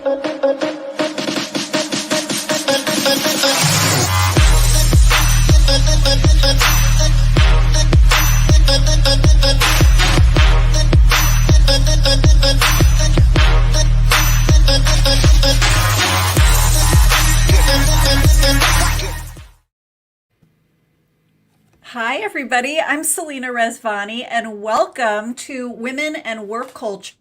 Hi, everybody. I'm Selena Rezvani, and welcome to Women and Work Culture.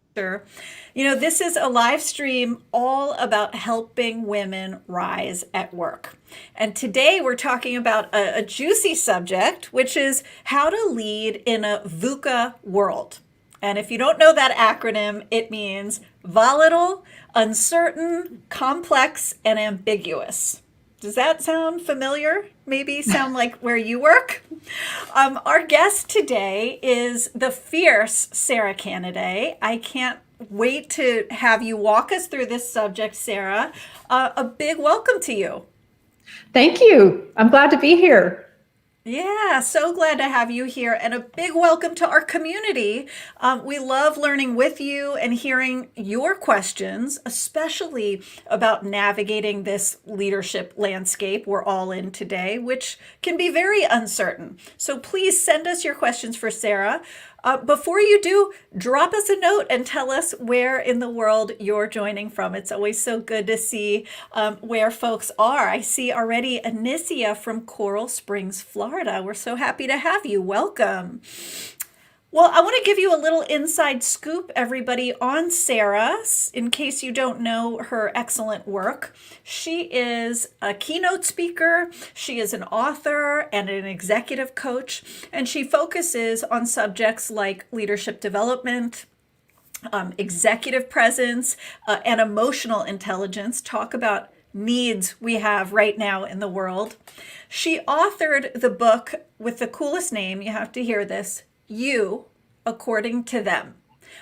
This is a live stream all about helping women rise at work. And today we're talking about a juicy subject, which is how to lead in a VUCA world. And if you don't know that acronym, it means volatile, uncertain, complex, and ambiguous. Does that sound familiar? Maybe sound like where you work? Our guest today is the fierce Sara Canaday. I can't wait to have you walk us through this subject, Sara. A big welcome to you. Thank you. I'm glad to be here. Yeah, so glad to have you here, and a big welcome to our community. We love learning with you and hearing your questions, especially about navigating this leadership landscape we're all in today, which can be very uncertain. So please send us your questions for Sara. Before you do, drop us a note and tell us where in the world you're joining from. It's always so good to see where folks are. I see already Anicia from Coral Springs, Florida. We're so happy to have you. Welcome. Well, I want to give you a little inside scoop, everybody, on Sara, in case you don't know her excellent work. She is a keynote speaker, she is an author and an executive coach, and she focuses on subjects like leadership development, executive presence, and emotional intelligence. Talk about needs we have right now in the world. She authored the book with the coolest name, you have to hear this, You, According to Them,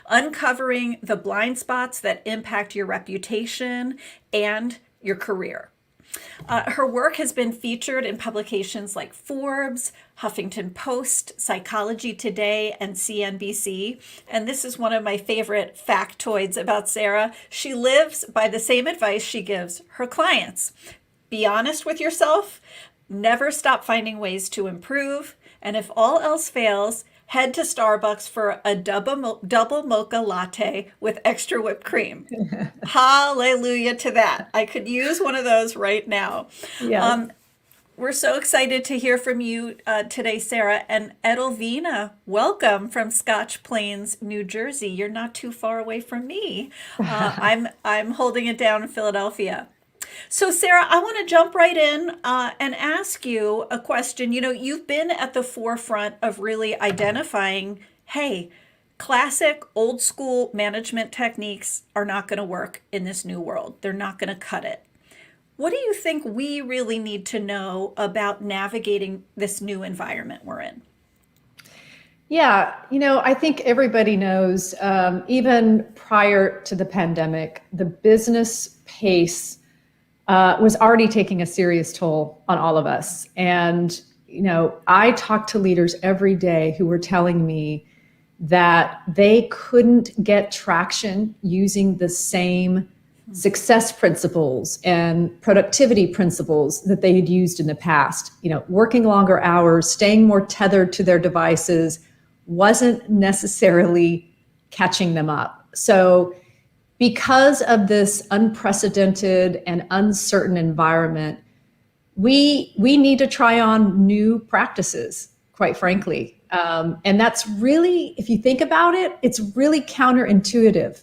uncovering the blind spots that impact your reputation and your career. Her work has been featured in publications like Forbes, Huffington Post, Psychology Today, and CNBC. And this is one of my favorite factoids about Sara. She lives by the same advice she gives her clients. Be honest with yourself, never stop finding ways to improve, and if all else fails, head to Starbucks for a double mocha latte with extra whipped cream. Hallelujah to that. I could use one of those right now. Yeah. We're so excited to hear from you today, Sara. And Edelvina, welcome from Scotch Plains, New Jersey. You're not too far away from me. I'm holding it down in Philadelphia. So, Sara, I want to jump right in and ask you a question. You've been at the forefront of really identifying, hey, classic old school management techniques are not going to work in this new world. They're not going to cut it. What do you think we really need to know about navigating this new environment we're in? Yeah, I think everybody knows, even prior to the pandemic, the business pace was already taking a serious toll on all of us. And, I talk to leaders every day who were telling me that they couldn't get traction using the same success principles and productivity principles that they had used in the past. Working longer hours, staying more tethered to their devices wasn't necessarily catching them up. So because of this unprecedented and uncertain environment, we need to try on new practices, quite frankly. And that's really, if you think about it, it's really counterintuitive.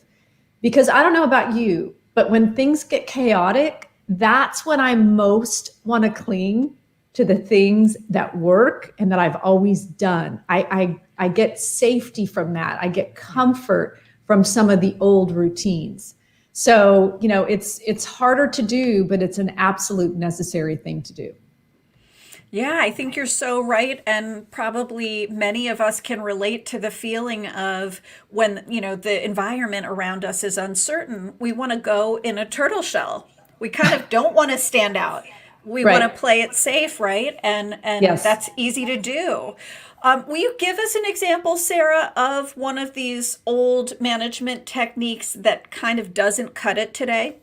Because I don't know about you, but when things get chaotic, that's when I most want to cling to the things that work and that I've always done. I get safety from that. I get comfort from some of the old routines. So, it's harder to do, but it's an absolute necessary thing to do. Yeah, I think you're so right. And probably many of us can relate to the feeling of when, the environment around us is uncertain, we want to go in a turtle shell. We kind of don't want to stand out. We Right. want to play it safe, right? And Yes. that's easy to do. Will you give us an example, Sara, of one of these old management techniques that kind of doesn't cut it today?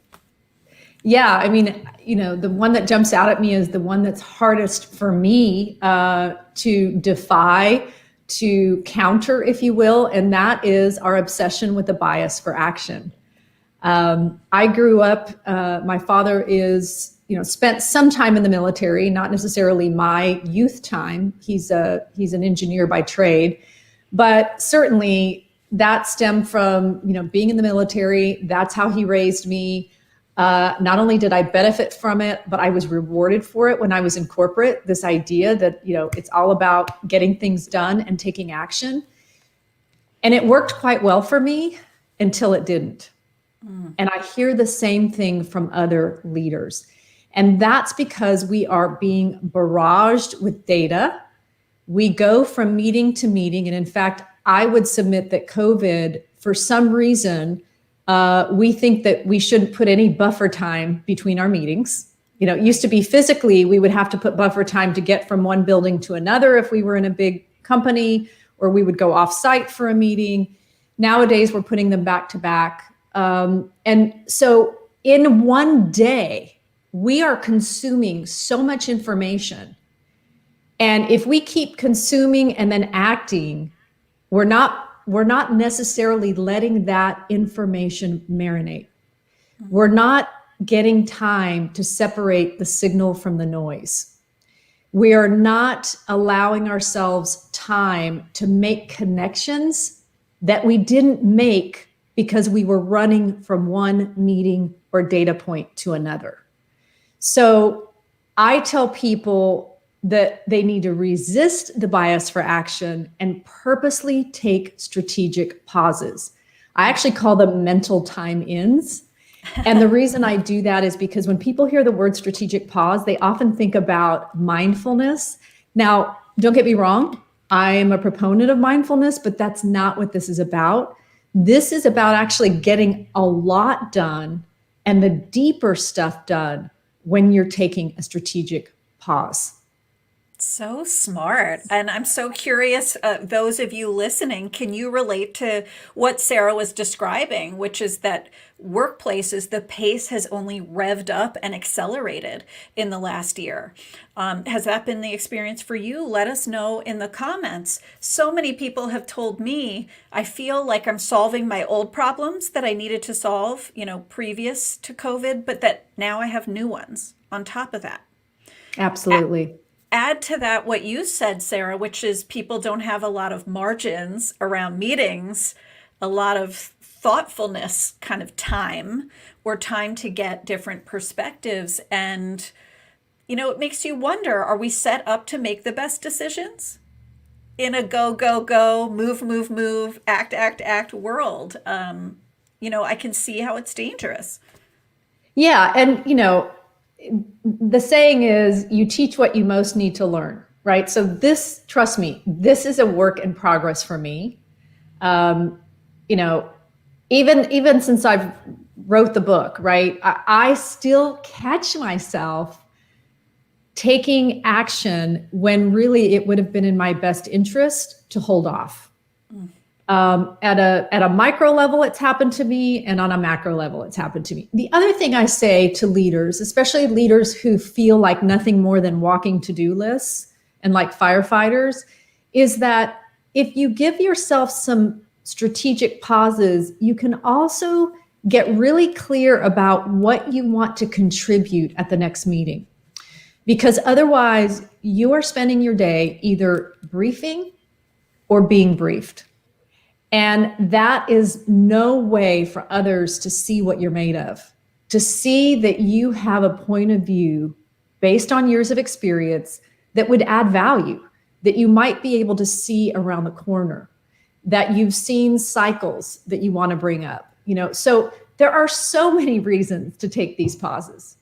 Yeah, I mean, the one that jumps out at me is the one that's hardest for me to defy, to counter, if you will, and that is our obsession with the bias for action. I grew up, my father spent some time in the military, not necessarily my youth time. He's an engineer by trade, but certainly that stemmed from, being in the military. That's how he raised me. Not only did I benefit from it, but I was rewarded for it when I was in corporate. This idea that, it's all about getting things done and taking action. And it worked quite well for me until it didn't. And I hear the same thing from other leaders. And that's because we are being barraged with data. We go from meeting to meeting. And in fact, I would submit that COVID, for some reason, we think that we shouldn't put any buffer time between our meetings. It used to be physically, we would have to put buffer time to get from one building to another if we were in a big company, or we would go off site for a meeting. Nowadays, we're putting them back to back. And so in one day, we are consuming so much information. And if we keep consuming and then acting, we're not necessarily letting that information marinate. We're not getting time to separate the signal from the noise. We are not allowing ourselves time to make connections that we didn't make because we were running from one meeting or data point to another. So I tell people that they need to resist the bias for action and purposely take strategic pauses. I actually call them mental time ins. And the reason I do that is because when people hear the word strategic pause, they often think about mindfulness. Now, don't get me wrong, I am a proponent of mindfulness, but that's not what this is about. This is about actually getting a lot done and the deeper stuff done when you're taking a strategic pause. So smart. And I'm so curious, those of you listening, can you relate to what Sara was describing, which is that workplaces, the pace has only revved up and accelerated in the last year. Has that been the experience for you? Let us know in the comments. So many people have told me, I feel like I'm solving my old problems that I needed to solve, previous to COVID, but that now I have new ones on top of that. Absolutely. Add to that what you said, Sara, which is people don't have a lot of margins around meetings, a lot of thoughtfulness kind of time or time to get different perspectives. And, it makes you wonder, are we set up to make the best decisions in a go, go, go, move, move, move, act, act, act world? I can see how it's dangerous. Yeah. And, the saying is you teach what you most need to learn, right? So trust me, this is a work in progress for me. Even since I've wrote the book, right? I still catch myself taking action when really it would have been in my best interest to hold off. At a micro level, it's happened to me, and on a macro level, it's happened to me. The other thing I say to leaders, especially leaders who feel like nothing more than walking to-do lists and like firefighters, is that if you give yourself some strategic pauses, you can also get really clear about what you want to contribute at the next meeting. Because otherwise, you are spending your day either briefing or being briefed. And that is no way for others to see what you're made of, to see that you have a point of view based on years of experience that would add value, that you might be able to see around the corner, that you've seen cycles that you want to bring up. So there are so many reasons to take these pauses.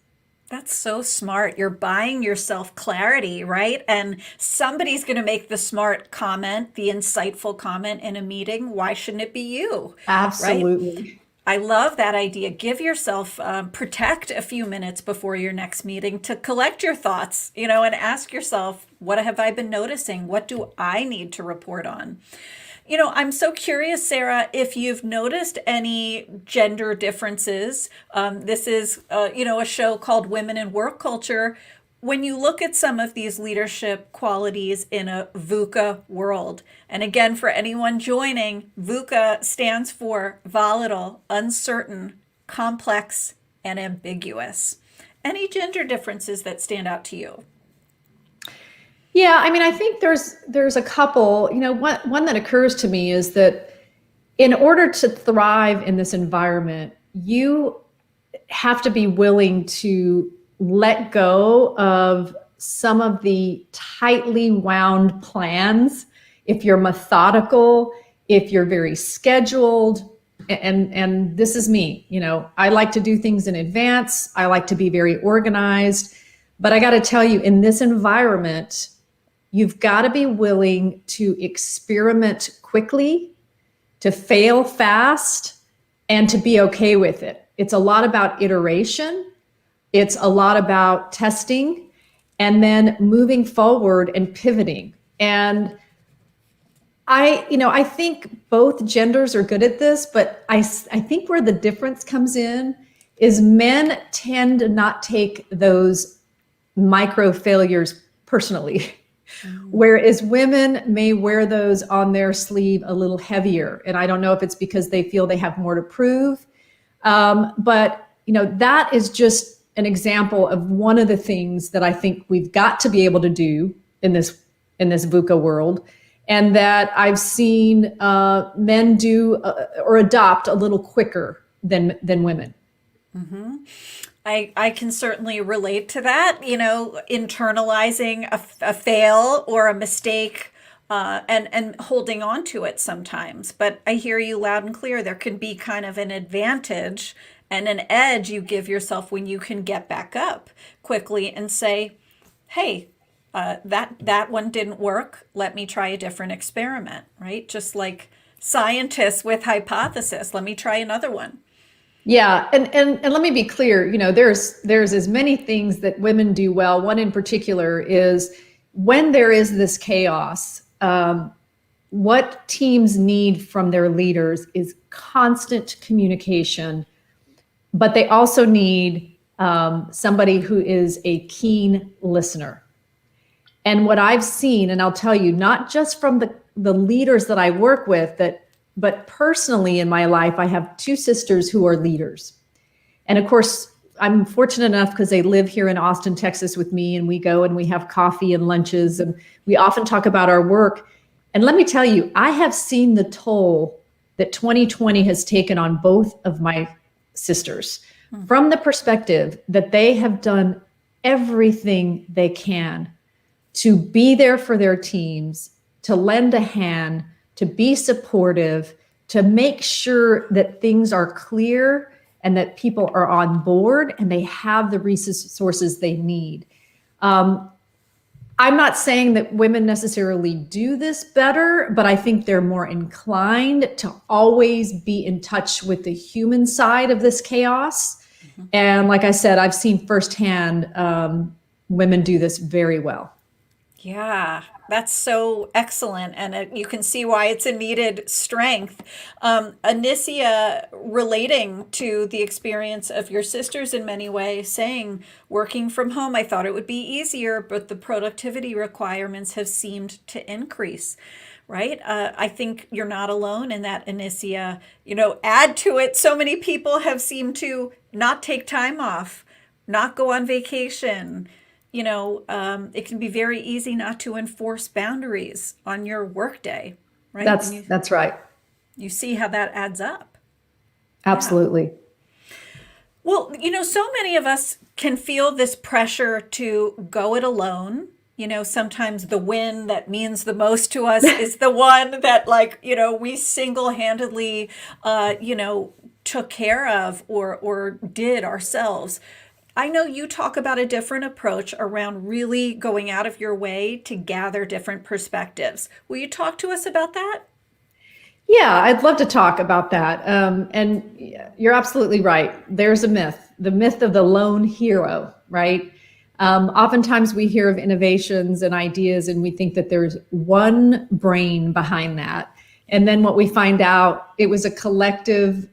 That's so smart. You're buying yourself clarity, right? And somebody's going to make the smart comment, the insightful comment in a meeting. Why shouldn't it be you? Absolutely. Right? I love that idea. Give yourself, protect a few minutes before your next meeting to collect your thoughts, and ask yourself, what have I been noticing? What do I need to report on? I'm so curious, Sarah, if you've noticed any gender differences. This is, a show called Women in Work Culture. When you look at some of these leadership qualities in a VUCA world, and again, for anyone joining, VUCA stands for volatile, uncertain, complex, and ambiguous. Any gender differences that stand out to you? Yeah, I mean, I think there's a couple. One that occurs to me is that in order to thrive in this environment, you have to be willing to let go of some of the tightly wound plans. If you're methodical, if you're very scheduled, and this is me, I like to do things in advance. I like to be very organized, but I got to tell you, in this environment, you've got to be willing to experiment quickly, to fail fast, and to be okay with it. It's a lot about iteration. It's a lot about testing and then moving forward and pivoting. And I think both genders are good at this, but I think where the difference comes in is men tend to not take those micro failures personally. Whereas women may wear those on their sleeve a little heavier. And I don't know if it's because they feel they have more to prove. But that is just an example of one of the things that I think we've got to be able to do in this VUCA world. And that I've seen men do or adopt a little quicker than women. Mm-hmm. I can certainly relate to that, internalizing a fail or a mistake, and holding on to it sometimes. But I hear you loud and clear. There can be kind of an advantage and an edge you give yourself when you can get back up quickly and say, hey, that one didn't work. Let me try a different experiment, right? Just like scientists with hypothesis. Let me try another one. Yeah, and let me be clear, there's as many things that women do well. One in particular is when there is this chaos, what teams need from their leaders is constant communication, but they also need somebody who is a keen listener. And what I've seen, and I'll tell you, not just from the leaders that I work with, but personally in my life, I have two sisters who are leaders. And of course, I'm fortunate enough because they live here in Austin, Texas with me, and we go and we have coffee and lunches, and we often talk about our work. And let me tell you, I have seen the toll that 2020 has taken on both of my sisters from the perspective that they have done everything they can to be there for their teams, to lend a hand, to be supportive, to make sure that things are clear and that people are on board and they have the resources they need. I'm not saying that women necessarily do this better, but I think they're more inclined to always be in touch with the human side of this chaos. Mm-hmm. And like I said, I've seen firsthand women do this very well. Yeah, that's so excellent. And you can see why it's a needed strength. Anicia, relating to the experience of your sisters in many ways, saying, working from home, I thought it would be easier, but the productivity requirements have seemed to increase. Right? I think you're not alone in that, Anicia. Add to it, so many people have seemed to not take time off, not go on vacation. It can be very easy not to enforce boundaries on your workday, right? That's right. You see how that adds up. Absolutely. Yeah. Well, so many of us can feel this pressure to go it alone. Sometimes the win that means the most to us is the one that, we single-handedly, took care of or did ourselves. I know you talk about a different approach around really going out of your way to gather different perspectives. Will you talk to us about that? Yeah, I'd love to talk about that. And you're absolutely right. There's a myth, the myth of the lone hero, right? Oftentimes we hear of innovations and ideas and we think that there's one brain behind that. And then what we find out, it was a collective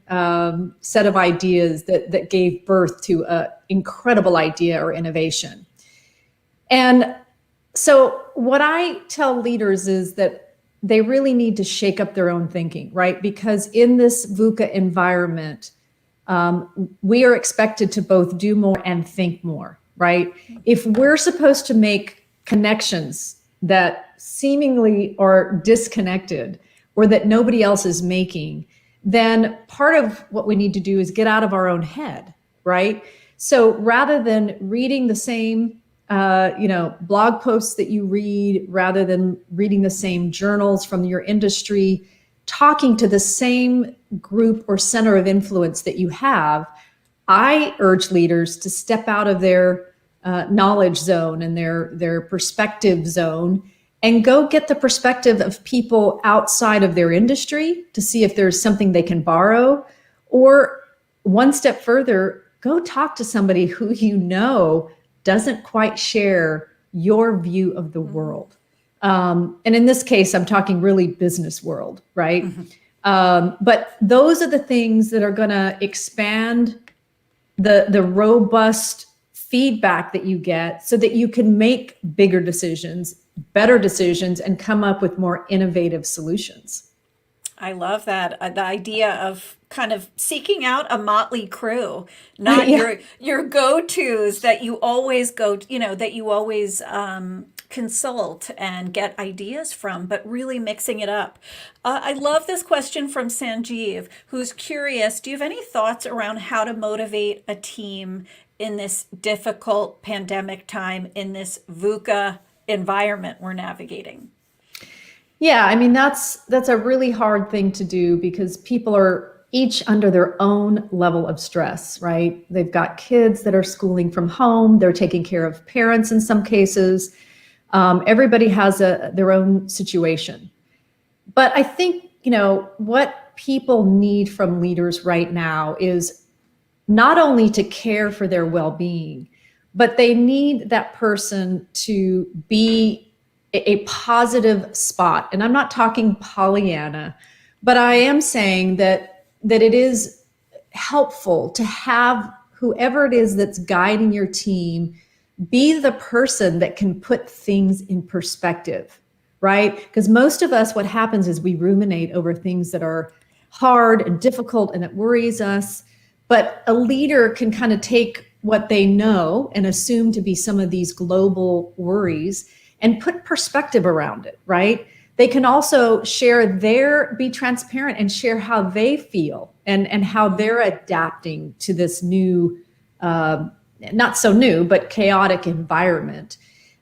set of ideas that gave birth to an incredible idea or innovation. And so what I tell leaders is that they really need to shake up their own thinking, right? Because in this VUCA environment, we are expected to both do more and think more, right? If we're supposed to make connections that seemingly are disconnected or that nobody else is making, then part of what we need to do is get out of our own head, right? So rather than reading the same blog posts that you read, rather than reading the same journals from your industry, talking to the same group or center of influence that you have, I urge leaders to step out of their knowledge zone and their perspective zone and go get the perspective of people outside of their industry to see if there's something they can borrow. Or one step further, go talk to somebody who you know doesn't quite share your view of the world. And in this case, I'm talking really business world, right? But those are the things that are going to expand the robust feedback that you get so that you can make bigger decisions, better decisions, and come up with more innovative solutions. I love that. The idea of kind of seeking out a motley crew, not Yeah. your go-tos that you always that you always consult and get ideas from, but really mixing it up. I love this question from Sanjeev, who's curious. Do you have any thoughts around how to motivate a team in this difficult pandemic time, in this VUCA environment we're navigating? Yeah, I mean, that's a really hard thing to do because people are each under their own level of stress, right? They've got kids that are schooling from home. They're taking care of parents in some cases. Everybody has their own situation. But I think, what people need from leaders right now is not only to care for their well-being, but they need that person to be a positive spot. And I'm not talking Pollyanna, but I am saying that it is helpful to have whoever it is that's guiding your team be the person that can put things in perspective, right? Because most of us, what happens is we ruminate over things that are hard and difficult and it worries us. But a leader can kind of take what they know and assume to be some of these global worries and put perspective around it, right? They can also be transparent and share how they feel and how they're adapting to this new, not so new, but chaotic environment.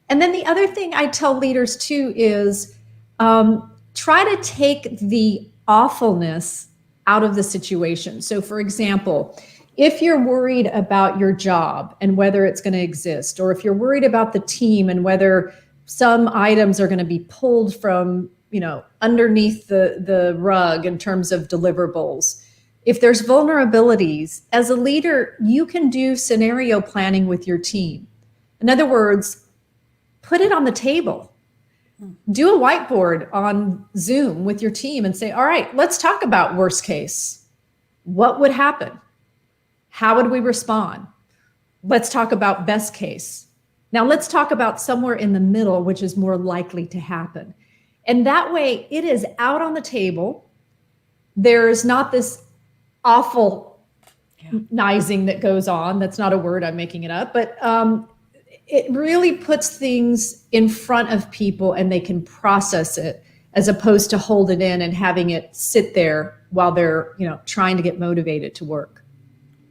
And then the other thing I tell leaders too is try to take the awfulness out of the situation. So for example, if you're worried about your job and whether it's going to exist, or if you're worried about the team and whether some items are going to be pulled from, underneath the rug in terms of deliverables. If there's vulnerabilities, as a leader, you can do scenario planning with your team. In other words, put it on the table. Do a whiteboard on Zoom with your team and say, all right, let's talk about worst case. What would happen? How would we respond? Let's talk about best case. Now let's talk about somewhere in the middle, which is more likely to happen. And that way it is out on the table. There's not this awfulizing that goes on. That's not a word, I'm making it up, but it really puts things in front of people and they can process it as opposed to hold it in and having it sit there while they're, trying to get motivated to work.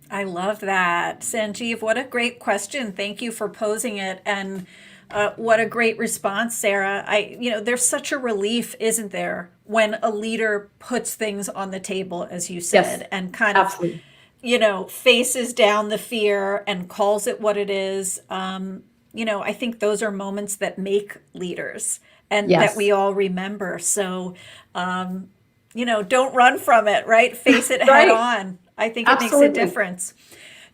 I love that. Sanjeev, what a great question. Thank you for posing it. And what a great response, Sarah. There's such a relief, isn't there, when a leader puts things on the table, as you said, Yes, and kind absolutely. of, faces down the fear and calls it what it is. I think those are moments that make leaders and Yes. that we all remember. So, don't run from it, right? Face it head Right. on. I think it makes a Absolutely. difference.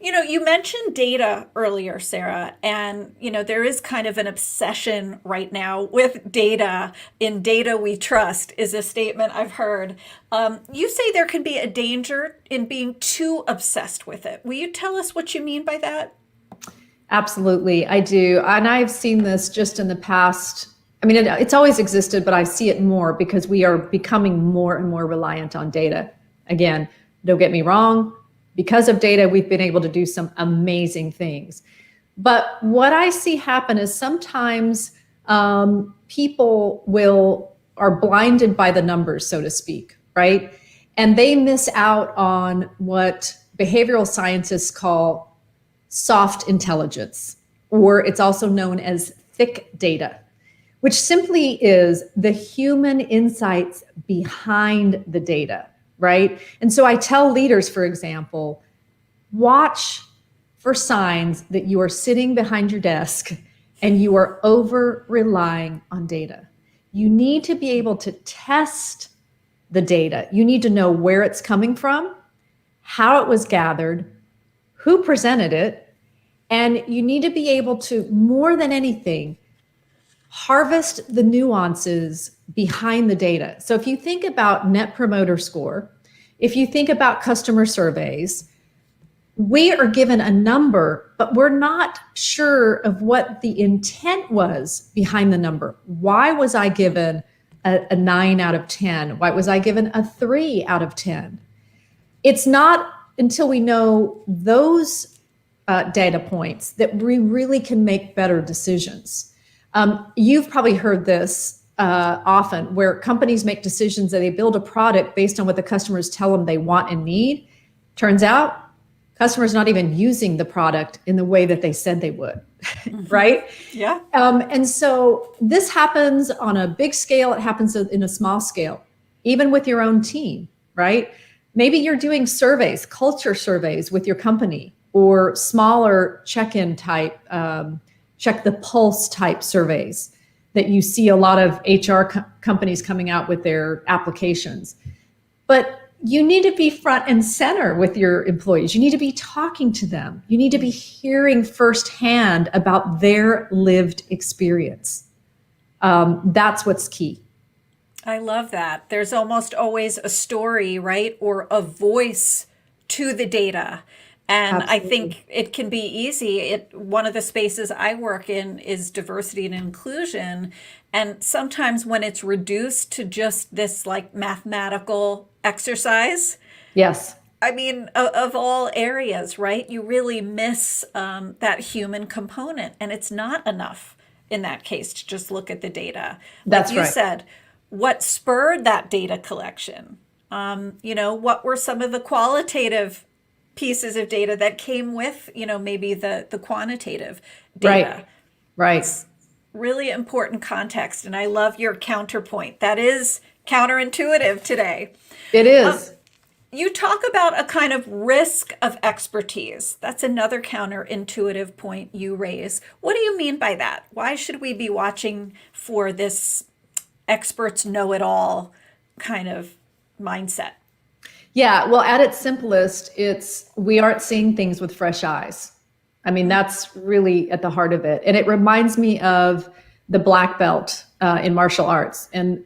You mentioned data earlier, Sarah, and there is kind of an obsession right now with data. In data we trust is a statement I've heard. You say there can be a danger in being too obsessed with it. Will you tell us what you mean by that? Absolutely, I do. And I've seen this just in the past. I mean, it's always existed, but I see it more because we are becoming more and more reliant on data. Again, don't get me wrong, because of data, we've been able to do some amazing things. But what I see happen is sometimes people are blinded by the numbers, so to speak, right? And they miss out on what behavioral scientists call soft intelligence, or it's also known as thick data, which simply is the human insights behind the data, right? And so I tell leaders, for example, watch for signs that you are sitting behind your desk and you are over relying on data. You need to be able to test the data. You need to know where it's coming from, how it was gathered, who presented it, and you need to be able to, more than anything, harvest the nuances behind the data. So if you think about Net Promoter Score, if you think about customer surveys, we are given a number, but we're not sure of what the intent was behind the number. Why was I given a 9 out of 10? Why was I given a 3 out of 10? It's not until we know those data points that we really can make better decisions. You've probably heard this often, where companies make decisions that they build a product based on what the customers tell them they want and need. Turns out, customers not even using the product in the way that they said they would, right? Yeah. And so this happens on a big scale. It happens in a small scale, even with your own team, right? Maybe you're doing surveys, culture surveys with your company, or smaller check-in type, check the pulse type surveys that you see a lot of HR companies coming out with their applications. But you need to be front and center with your employees. You need to be talking to them. You need to be hearing firsthand about their lived experience. That's what's key. I love that. There's almost always a story, right? Or a voice to the data. And I Absolutely. think it can be easy. One of the spaces I work in is diversity and inclusion. And sometimes when it's reduced to just this like mathematical exercise, Yes, I mean, of all areas, right? You really miss that human component. And it's not enough in that case to just look at the data. Like that's you right. said, what spurred that data collection? What were some of the qualitative pieces of data that came with, maybe the quantitative data? Right, right. Really important context. And I love your counterpoint. That is counterintuitive today. It is. You talk about a kind of risk of expertise. That's another counterintuitive point you raise. What do you mean by that? Why should we be watching for this experts know it all kind of mindset? Yeah, well, at its simplest, it's we aren't seeing things with fresh eyes. I mean, that's really at the heart of it. And it reminds me of the black belt in martial arts. And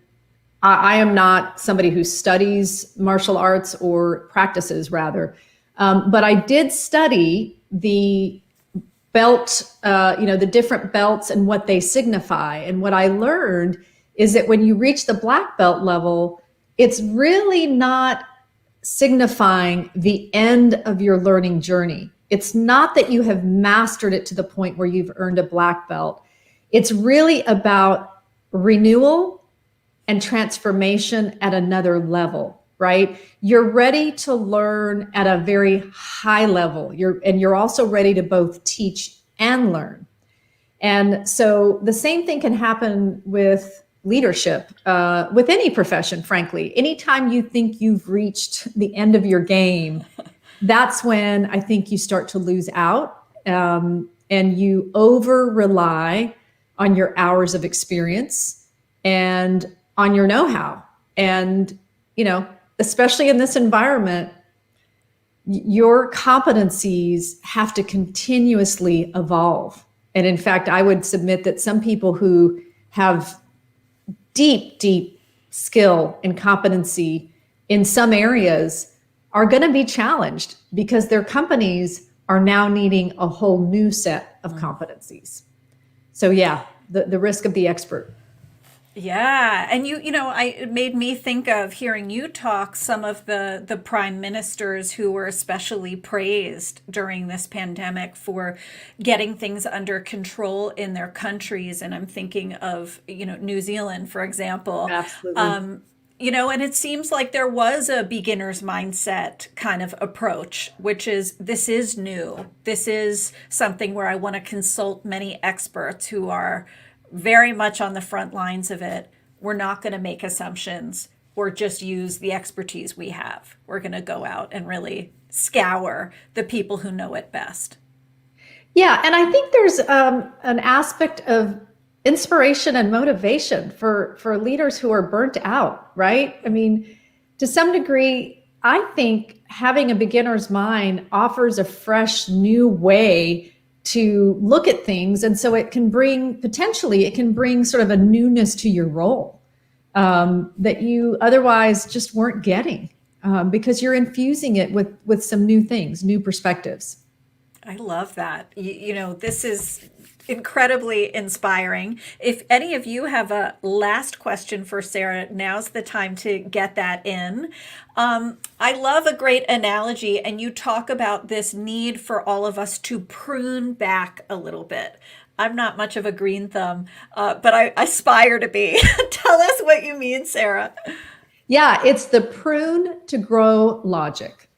I am not somebody who studies martial arts or practices, rather. But I did study the belt, the different belts and what they signify. And what I learned is that when you reach the black belt level, it's really not signifying the end of your learning journey. It's not that you have mastered it to the point where you've earned a black belt. It's really about renewal and transformation at another level, right? You're ready to learn at a very high level. You're also ready to both teach and learn. And so the same thing can happen with leadership, with any profession, frankly. Anytime you think you've reached the end of your game, that's when I think you start to lose out, and you over rely on your hours of experience and on your know-how. And, especially in this environment, your competencies have to continuously evolve. And in fact, I would submit that some people who have deep, deep skill and competency in some areas are going to be challenged because their companies are now needing a whole new set of competencies. So yeah, the risk of the expert. Yeah, and it made me think of hearing you talk some of the prime ministers who were especially praised during this pandemic for getting things under control in their countries, and I'm thinking of, New Zealand, for example. Absolutely. And it seems like there was a beginner's mindset kind of approach, which is this is new. This is something where I want to consult many experts who are very much on the front lines of it. We're not going to make assumptions or just use the expertise we have. We're going to go out and really scour the people who know it best. Yeah, and I think there's an aspect of inspiration and motivation for leaders who are burnt out, right? I mean, to some degree, I think having a beginner's mind offers a fresh, new way to look at things, and so it can bring sort of a newness to your role that you otherwise just weren't getting because you're infusing it with some new things, new perspectives. I love that. This is incredibly inspiring. If any of you have a last question for Sara, now's the time to get that in. I love a great analogy, and you talk about this need for all of us to prune back a little bit. I'm not much of a green thumb, but I aspire to be. Tell us what you mean, Sara. Yeah, it's the prune to grow logic.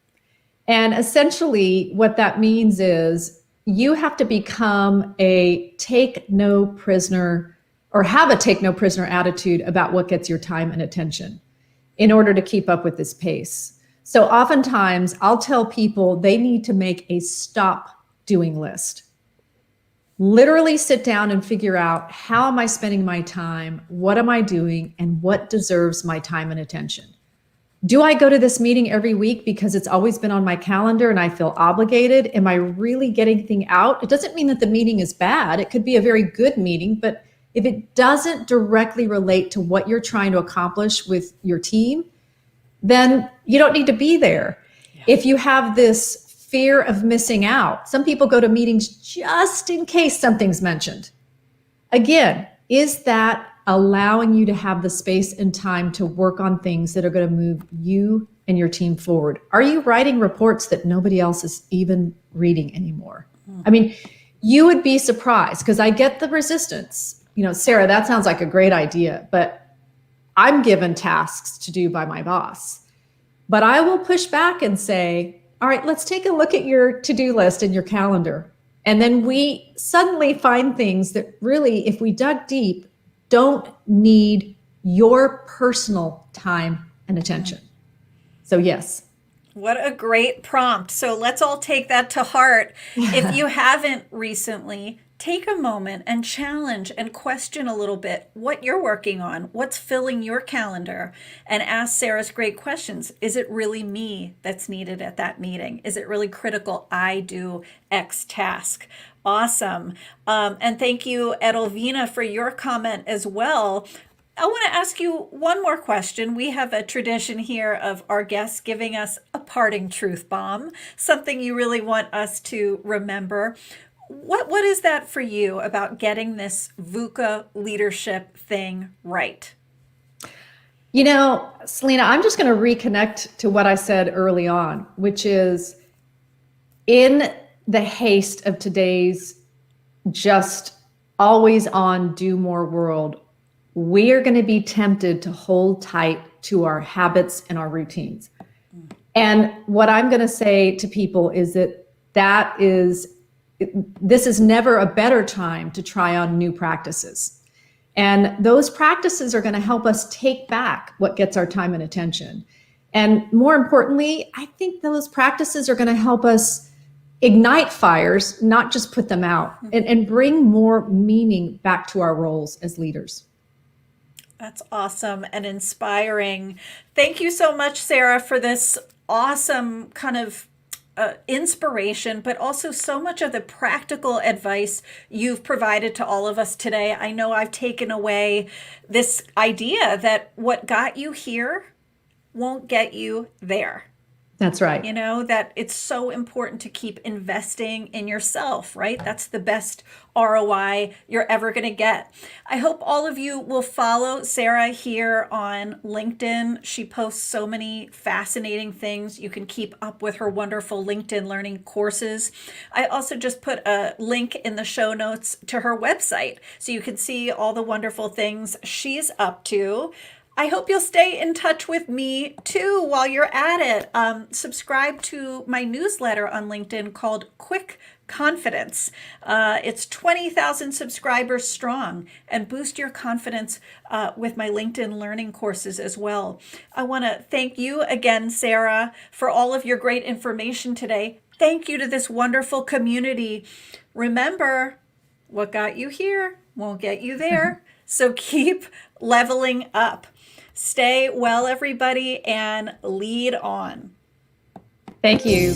And essentially, what that means is you have to become a take no prisoner or have a take no prisoner attitude about what gets your time and attention in order to keep up with this pace. So oftentimes, I'll tell people they need to make a stop doing list. Literally sit down and figure out, how am I spending my time? What am I doing? And what deserves my time and attention? Do I go to this meeting every week because it's always been on my calendar and I feel obligated? Am I really getting anything out? It doesn't mean that the meeting is bad. It could be a very good meeting, but if it doesn't directly relate to what you're trying to accomplish with your team, then you don't need to be there. Yeah. If you have this fear of missing out, some people go to meetings just in case something's mentioned. Again, is that allowing you to have the space and time to work on things that are going to move you and your team forward? Are you writing reports that nobody else is even reading anymore? I mean, you would be surprised because I get the resistance. Sara, that sounds like a great idea, but I'm given tasks to do by my boss. But I will push back and say, all right, let's take a look at your to-do list and your calendar. And then we suddenly find things that really, if we dug deep, don't need your personal time and attention. So yes. What a great prompt. So let's all take that to heart. If you haven't recently, take a moment and challenge and question a little bit what you're working on, what's filling your calendar, and ask Sara's great questions. Is it really me that's needed at that meeting? Is it really critical I do X task? Awesome. And thank you, Edelvina, for your comment as well. I want to ask you one more question. We have a tradition here of our guests giving us a parting truth bomb, something you really want us to remember. What is that for you about getting this VUCA leadership thing right? Selena, I'm just going to reconnect to what I said early on, which is in the haste of today's just always on do more world, we are going to be tempted to hold tight to our habits and our routines. And what I'm going to say to people is this is never a better time to try on new practices. And those practices are going to help us take back what gets our time and attention. And more importantly, I think those practices are going to help us ignite fires, not just put them out, and bring more meaning back to our roles as leaders. That's awesome and inspiring. Thank you so much, Sara, for this awesome kind of inspiration, but also so much of the practical advice you've provided to all of us today. I know I've taken away this idea that what got you here won't get you there. That's right. You know, that it's so important to keep investing in yourself, right? That's the best ROI you're ever going to get. I hope all of you will follow Sara here on LinkedIn. She posts so many fascinating things. You can keep up with her wonderful LinkedIn learning courses. I also just put a link in the show notes to her website so you can see all the wonderful things she's up to. I hope you'll stay in touch with me too while you're at it. Subscribe to my newsletter on LinkedIn called Quick Confidence. It's 20,000 subscribers strong, and boost your confidence with my LinkedIn learning courses as well. I want to thank you again, Sara, for all of your great information today. Thank you to this wonderful community. Remember, what got you here won't get you there. So keep leveling up. Stay well, everybody, and lead on. Thank you.